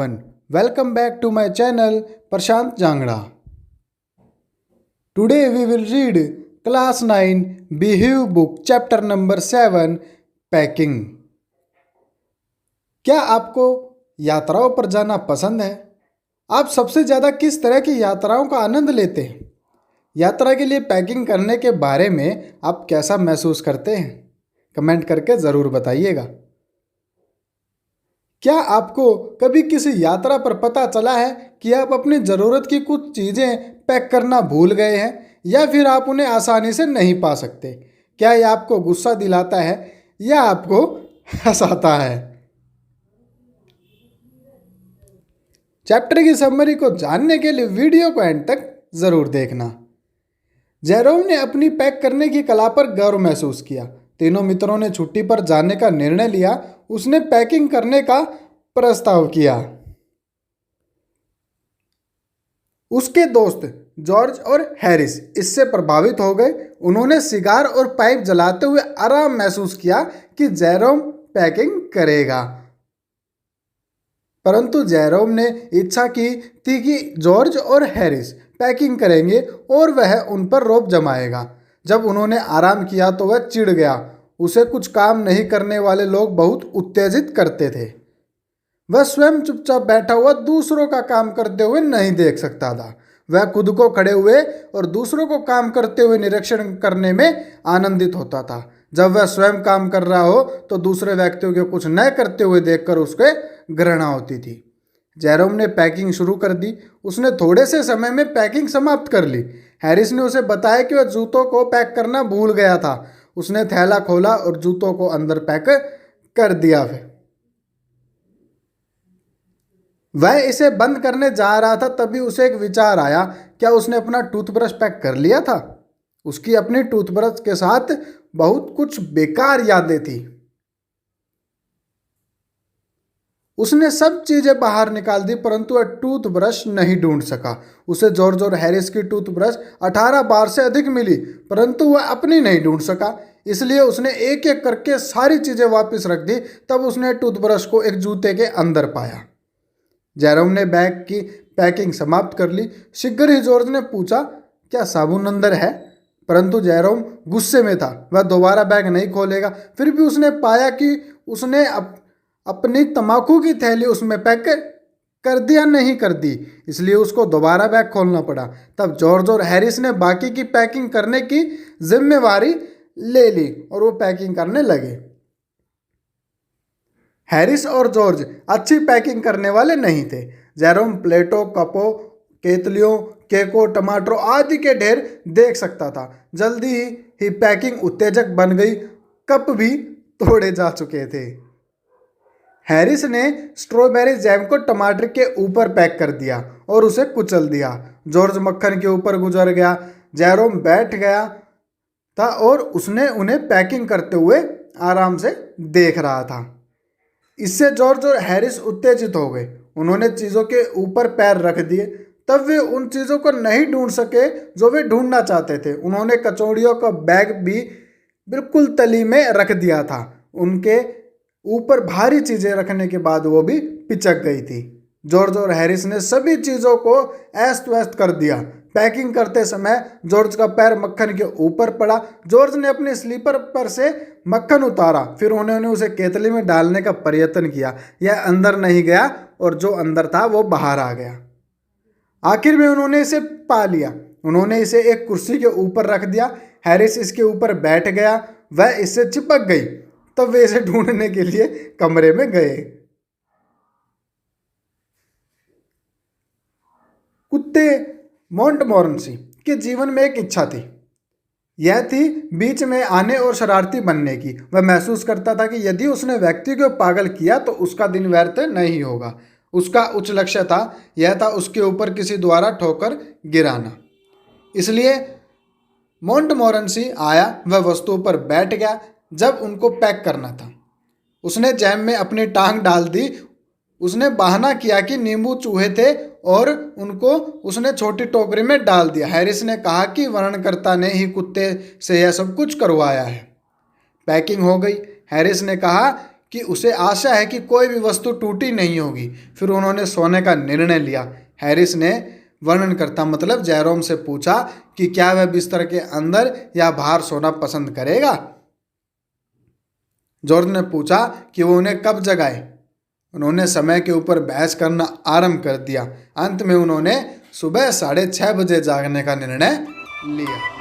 everyone, welcome back to my channel Prashant Jangra. Today we will read class 9 Behave book chapter number 7 Packing. क्या आपको यात्राओं पर जाना पसंद है? आप सबसे ज़्यादा किस तरह की यात्राओं का आनंद लेते हैं? यात्रा के लिए पैकिंग करने के बारे में आप कैसा महसूस करते हैं? कमेंट करके ज़रूर बताइएगा। क्या आपको कभी किसी यात्रा पर पता चला है कि आप अपनी ज़रूरत की कुछ चीज़ें पैक करना भूल गए हैं या फिर आप उन्हें आसानी से नहीं पा सकते? क्या यह आपको गुस्सा दिलाता है या आपको हंसाता है? चैप्टर की समरी को जानने के लिए वीडियो को एंड तक ज़रूर देखना। जेरोम ने अपनी पैक करने की कला पर गर्व महसूस किया। तीनों मित्रों ने छुट्टी पर जाने का निर्णय लिया। उसने पैकिंग करने का प्रस्ताव किया। उसके दोस्त जॉर्ज और हैरिस इससे प्रभावित हो गए। उन्होंने सिगार और पाइप जलाते हुए आराम महसूस किया कि जेरोम पैकिंग करेगा, परंतु जेरोम ने इच्छा की थी कि जॉर्ज और हैरिस पैकिंग करेंगे और वह उन पर रौब जमाएगा। जब उन्होंने आराम किया तो वह चिढ़ गया। उसे कुछ काम नहीं करने वाले लोग बहुत उत्तेजित करते थे। वह स्वयं चुपचाप बैठा हुआ दूसरों का काम करते हुए नहीं देख सकता था। वह खुद को खड़े हुए और दूसरों को काम करते हुए निरीक्षण करने में आनंदित होता था। जब वह स्वयं काम कर रहा हो तो दूसरे व्यक्तियों के कुछ न करते हुए देखकर उसके घृणा होती थी। जेरोम ने पैकिंग शुरू कर दी। उसने थोड़े से समय में पैकिंग समाप्त कर ली। हैरिस ने उसे बताया कि वह जूतों को पैक करना भूल गया था। उसने थैला खोला और जूतों को अंदर पैक कर दिया। वह इसे बंद करने जा रहा था तभी उसे एक विचार आया। क्या उसने अपना टूथब्रश पैक कर लिया था? उसकी अपनी टूथब्रश के साथ बहुत कुछ बेकार यादें थी। उसने सब चीजें बाहर निकाल दी परंतु वह टूथब्रश नहीं ढूंढ सका। उसे जॉर्ज और हैरिस की टूथब्रश 18 बार से अधिक मिली परंतु वह अपनी नहीं ढूंढ सका। इसलिए उसने एक एक करके सारी चीजें वापस रख दी। तब उसने टूथब्रश को एक जूते के अंदर पाया। जेरोम ने बैग की पैकिंग समाप्त कर ली। शीघ्र ही जॉर्ज ने पूछा, क्या साबुन अंदर है? परंतु जेरोम गुस्से में था। वह दोबारा बैग नहीं खोलेगा। फिर भी उसने पाया कि उसने अपनी तंबाकू की थैली उसमें पैक कर दिया नहीं कर दी, इसलिए उसको दोबारा बैग खोलना पड़ा। तब जॉर्ज और हैरिस ने बाकी की पैकिंग करने की जिम्मेवारी ले ली और वो पैकिंग करने लगे। हैरिस और जॉर्ज अच्छी पैकिंग करने वाले नहीं थे। जेरोम प्लेटों, कपों, केतलियों, केकों, टमाटरों आदि के ढेर देख सकता था। जल्दी ही पैकिंग उत्तेजक बन गई। कप भी तोड़े जा चुके थे। हैरिस ने स्ट्रॉबेरी जैम को टमाटर के ऊपर पैक कर दिया और उसे कुचल दिया। जॉर्ज मक्खन के ऊपर गुजर गया। जेरोम बैठ गया था और उसने उन्हें पैकिंग करते हुए आराम से देख रहा था। इससे जॉर्ज और हैरिस उत्तेजित हो गए। उन्होंने चीज़ों के ऊपर पैर रख दिए। तब वे उन चीज़ों को नहीं ढूंढ सके जो वे ढूंढना चाहते थे। उन्होंने कचौड़ियों का बैग भी बिल्कुल तली में रख दिया था। उनके ऊपर भारी चीज़ें रखने के बाद वो भी पिचक गई थी। जॉर्ज और हैरिस ने सभी चीज़ों को अस्त व्यस्त कर दिया। पैकिंग करते समय जॉर्ज का पैर मक्खन के ऊपर पड़ा। जॉर्ज ने अपने स्लीपर पर से मक्खन उतारा। फिर उन्होंने उसे केतली में डालने का प्रयत्न किया। यह अंदर नहीं गया और जो अंदर था वो बाहर आ गया। आखिर में उन्होंने इसे पा लिया। उन्होंने इसे एक कुर्सी के ऊपर रख दिया। हैरिस इसके ऊपर बैठ गया। वह इससे चिपक गई। तब वे इसे ढूंढने के लिए कमरे में गए। कुत्ते मोंटमोरेंसी के जीवन में एक इच्छा थी। यह थी बीच में आने और शरारती बनने की। वह महसूस करता था कि यदि उसने व्यक्ति को पागल किया तो उसका दिन व्यर्थ नहीं होगा। उसका उच्च लक्ष्य था। यह था उसके ऊपर किसी द्वारा ठोकर गिराना। इसलिए मोंटमोरेंसी आया। वह वस्तुओं पर बैठ गया। जब उनको पैक करना था उसने जैम में अपनी टांग डाल दी। उसने बहाना किया कि नींबू चूहे थे और उनको उसने छोटी टोकरी में डाल दिया। हैरिस ने कहा कि वर्णनकर्ता ने ही कुत्ते से यह सब कुछ करवाया है। पैकिंग हो गई। हैरिस ने कहा कि उसे आशा है कि कोई भी वस्तु टूटी नहीं होगी। फिर उन्होंने सोने का निर्णय लिया। हैरिस ने वर्णनकर्ता मतलब जेरोम से पूछा कि क्या वह बिस्तर के अंदर या बाहर सोना पसंद करेगा। जॉर्ज ने पूछा कि वो उन्हें कब जगाए। उन्होंने समय के ऊपर बहस करना आरंभ कर दिया। अंत में उन्होंने सुबह 6:30 बजे जागने का निर्णय लिया।